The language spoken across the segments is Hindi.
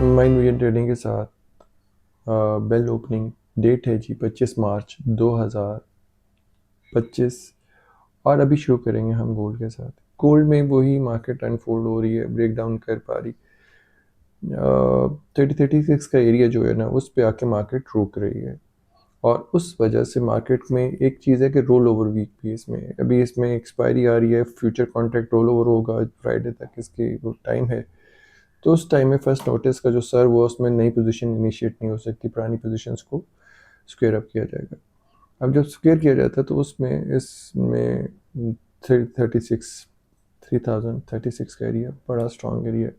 माइंड विजन ट्रेडिंग के साथ बेल ओपनिंग डेट है जी 25 मार्च 2025 और अभी शुरू करेंगे हम गोल्ड के साथ। गोल्ड में वही मार्केट अनफोल्ड हो रही है, ब्रेक डाउन कर पा रही। 3036 का एरिया जो है ना, उस पे आके मार्केट रुक रही है और उस वजह से मार्केट में एक चीज़ है कि रोल ओवर वीक भी इसमें अभी इसमें एक्सपायरी आ रही है। फ्यूचर कॉन्ट्रैक्ट रोल ओवर होगा फ्राइडे तक, इसकी वो टाइम है। तो उस टाइम में फर्स्ट नोटिस का जो सर हुआ उसमें नई पोजीशन इनिशिएट नहीं हो सकती, पुरानी पोजीशंस को स्क्वेयर अप किया जाएगा। अब जब स्क्वेयर किया जाता है तो उसमें इसमें 36 3036 का एरिया बड़ा स्ट्रॉन्ग एरिया है।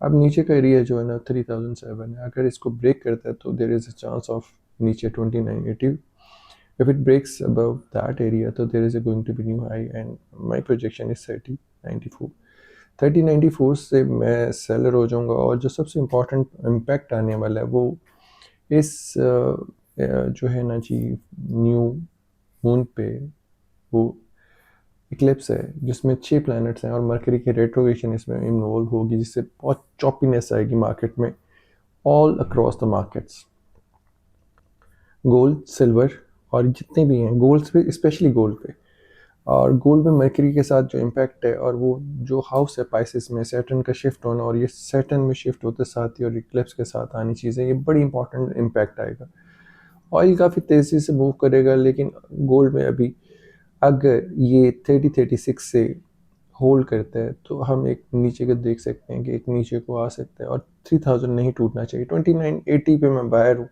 अब नीचे का एरिया जो है ना 3007 है, अगर इसको ब्रेक करता है तो there is a chance of नीचे 2980। If it breaks above that area तो there is going to be new high and my projection is 3094। 3094 से मैं सेलर हो जाऊंगा और जो सबसे इम्पोर्टेंट इम्पैक्ट आने वाला है वो इस जो है ना जी न्यू मून पे वो इक्लिप्स है जिसमें 6 प्लैनेट्स हैं और मरकरी की रेट्रोगेशन इसमें इन्वॉल्व होगी, जिससे बहुत चॉपीनेस आएगी मार्केट में all across the markets. Gold, silver और जितने भी हैं गोल्ड पे, स्पेशली गोल्ड पे। और गोल्ड में मरकरी के साथ जो इम्पैक्ट है और वो जो हाउस है पाइसिस में सैटर्न का शिफ्ट होना, और ये सैटर्न में शिफ्ट होते साथ ही और इक्लिप्स के साथ आनी चीज़ें, ये बड़ी इंपॉर्टेंट इम्पैक्ट आएगा। ऑयल काफ़ी तेज़ी से मूव करेगा, लेकिन गोल्ड में अभी अगर ये 3036 से होल्ड करता है तो हम एक नीचे को देख सकते हैं कि एक नीचे को आ सकता है और 3000 नहीं टूटना चाहिए। 2980 पे मैं बाहर हूँ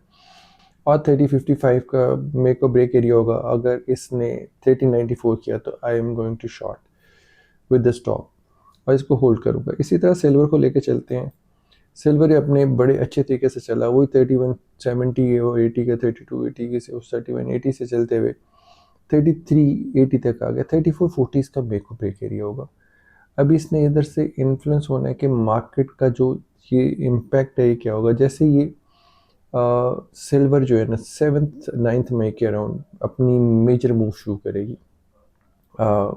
और 3055 का मेरे को ब्रेक एरिया होगा। अगर इसने 3094 किया तो I am going to short with the stop और इसको होल्ड करूँगा। इसी तरह सिल्वर को लेके चलते हैं। सिल्वर अपने बड़े अच्छे तरीके से चला, वही 3170 है वो 80 का, 3280 के से उस 3180 से चलते हुए 3380 तक आ गया। 3440 इसका मेक और ब्रेक एरिया होगा। अभी इसने इधर से इन्फ्लुएंस होना है कि मार्केट का जो ये इम्पैक्ट है ये क्या होगा। जैसे ये सिल्वर जो है ना 7th 9th मई के अराउंड अपनी मेजर मूव शुरू करेगी।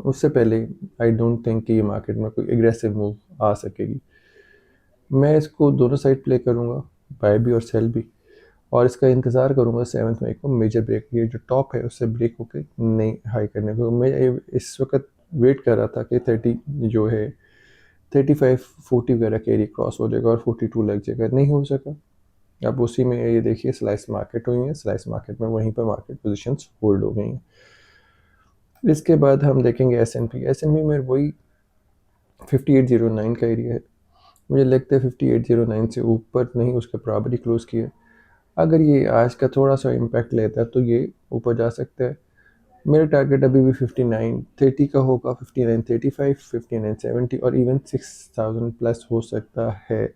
उससे पहले आई डोंट थिंक कि ये मार्केट में कोई एग्रेसिव मूव आ सकेगी। मैं इसको दोनों साइड प्ले करूँगा, बाय भी और सेल भी, और इसका इंतज़ार करूँगा 7th मई को मेजर ब्रेक, ये जो टॉप है उससे ब्रेक होकर नई हाई करने को। मैं इस वक्त वेट कर रहा था कि 30 जो है 3540 वगैरह के एरिया क्रॉस हो जाएगा और 42 लग जाएगा, नहीं हो सका। अब उसी में ये देखिए स्लाइस मार्केट हुई है, स्लाइस मार्केट में वहीं पर मार्केट पोजीशंस होल्ड हो गई हैं। इसके बाद हम देखेंगे एस एन पी में वही 5809 का एरिया है। मुझे लगता है 5809 से ऊपर नहीं, उसके बराबर ही क्लोज किया। अगर ये आज का थोड़ा सा इम्पैक्ट लेता है तो ये ऊपर जा सकता है। मेरा टारगेट अभी भी 5930 का होगा, 5935, 5970 और इवन 6000 प्लस हो सकता है।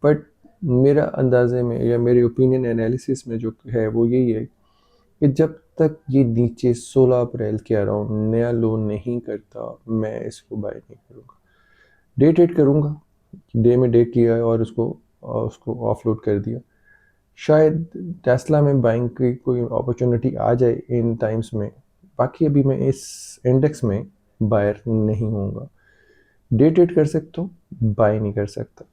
बट मेरा अंदाजे में या मेरे ओपिनियन एनालिसिस में जो है वो यही है कि जब तक ये नीचे 16 अप्रैल के अराउंड नया लो नहीं करता मैं इसको बाय नहीं करूँगा। डे ट्रेड करूँगा, डे में डे किया है और उसको ऑफलोड कर दिया। शायद टेस्ला में बाइंग की कोई अपॉर्चुनिटी आ जाए इन टाइम्स में। बाकी अभी मैं इस इंडेक्स में बायर नहीं होऊंगा। डे ट्रेड कर सकता हूँ, बाय नहीं कर सकता।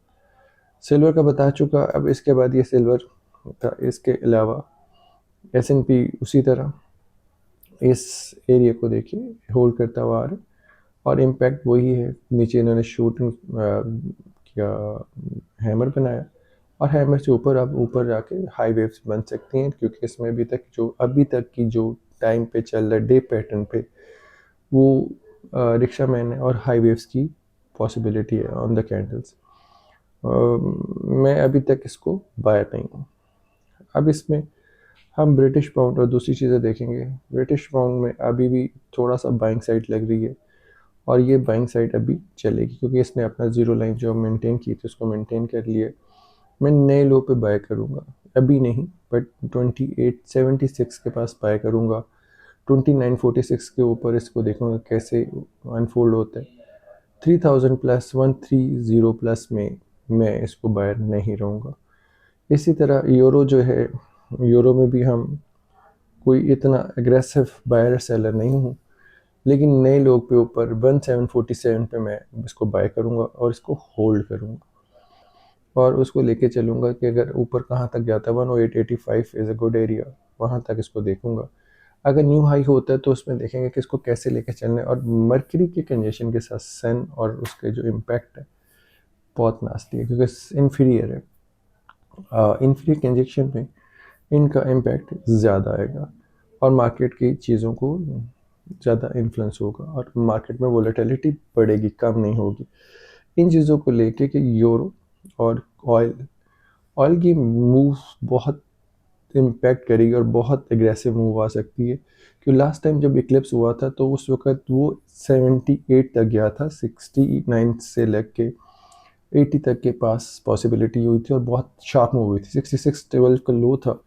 सिल्वर का बता चुका। अब इसके बाद ये सिल्वर का, इसके अलावा एस.एन.पी उसी तरह इस एरिया को देखिए होल्ड करता हुआ आ रहा है और इम्पैक्ट वही है। नीचे इन्होंने शूटिंग क्या हैमर बनाया और हैमर से ऊपर अब ऊपर जाके हाई वेव्स बन सकती हैं, क्योंकि इसमें अभी तक की जो टाइम पे चल रहा है डे पैटर्न पे वो रिक्शा मैन है और हाई वेव्स की पॉसिबिलिटी है ऑन द कैंडल्स। मैं अभी तक इसको बायर नहीं हूँ। अब इसमें हम ब्रिटिश पाउंड और दूसरी चीज़ें देखेंगे। ब्रिटिश पाउंड में अभी भी थोड़ा सा बाइंग साइड लग रही है और ये बाइंग साइड अभी चलेगी क्योंकि इसने अपना ज़ीरो लाइन जो मेंटेन की थी उसको मेंटेन कर लिया। मैं नए लो पे बाय करूँगा, अभी नहीं बट 2876 के पास बाय करूँगा। 2946 के ऊपर इसको देखूँगा कैसे अनफोल्ड होता है। 3000 प्लस 130 प्लस में मैं इसको बायर नहीं रहूँगा। इसी तरह यूरो जो है, यूरो में भी हम कोई इतना एग्रेसिव बायर सेलर नहीं हूँ, लेकिन नए लोग पे ऊपर 1747 पे मैं इसको बाय करूँगा और इसको होल्ड करूँगा। और उसको लेके चलूँगा कि अगर ऊपर कहाँ तक जाता है 10885 इज़ अ गुड एरिया, वहाँ तक इसको देखूँगा। अगर न्यू हाई होता है तो उसमें देखेंगे कि इसको कैसे लेके चलना है। और मरकरी के कंजेशन के साथ सन और उसके जो इम्पैक्ट है बहुत नास्ती है, क्योंकि इन्फीरियर है। इन्फीरियर कंजेशन में इनका इम्पैक्ट ज़्यादा आएगा और मार्केट की चीज़ों को ज़्यादा इन्फ्लुएंस होगा और मार्केट में वोलेटिलिटी बढ़ेगी, कम नहीं होगी। इन चीज़ों को लेके कि यूरो और ऑयल ऑयल की मूव बहुत इम्पैक्ट करेगी और बहुत एग्रेसिव मूव आ सकती है। क्योंकि लास्ट टाइम जब इक्लिप्स हुआ था तो उस वक्त वो 78 तक गया था, 69 से लग के 80 तक के पास पॉसिबिलिटी हुई थी और बहुत शार्प मूव हुई थी। 6612 का लो था।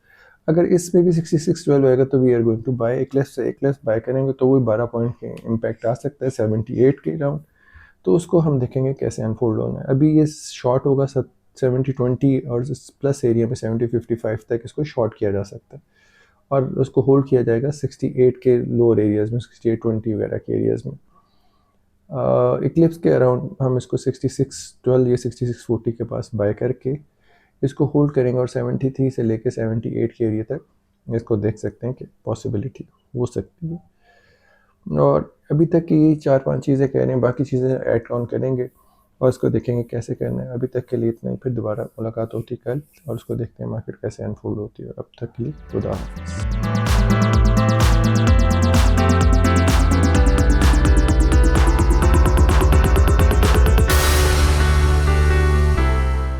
अगर इसमें भी 6612 आएगा तो we are going to buy. Eclipse से इक्लिप्स बाय करेंगे तो वही 12 पॉइंट के इम्पैक्ट आ सकता है 78 के राउंड। तो उसको हम देखेंगे कैसे अनफोल्ड होना है। अभी ये शॉर्ट होगा 70-20 और प्लस एरिया में 70-55 तक इसको शॉर्ट किया जा सकता है और उसको होल्ड किया जाएगा 68 के लोअर एरियाज़ में, 6820 वगैरह के एरियाज़ में। इक्लिप्स के अराउंड हम इसको 6612 या 6640 के पास बाय करके इसको होल्ड करेंगे और 73 से लेके 78 के एरिया तक इसको देख सकते हैं कि पॉसिबिलिटी हो सकती है। और अभी तक की यही 4-5 चीज़ें कह रहे हैं, बाकी चीज़ें ऐड ऑन करेंगे और उसको देखेंगे कैसे करना है। अभी तक के लिए इतना ही, फिर दोबारा मुलाकात होती कल और उसको देखते हैं मार्केट कैसे अनफोल्ड होती है। अब तक के लिए खुदा हाफ़िज़।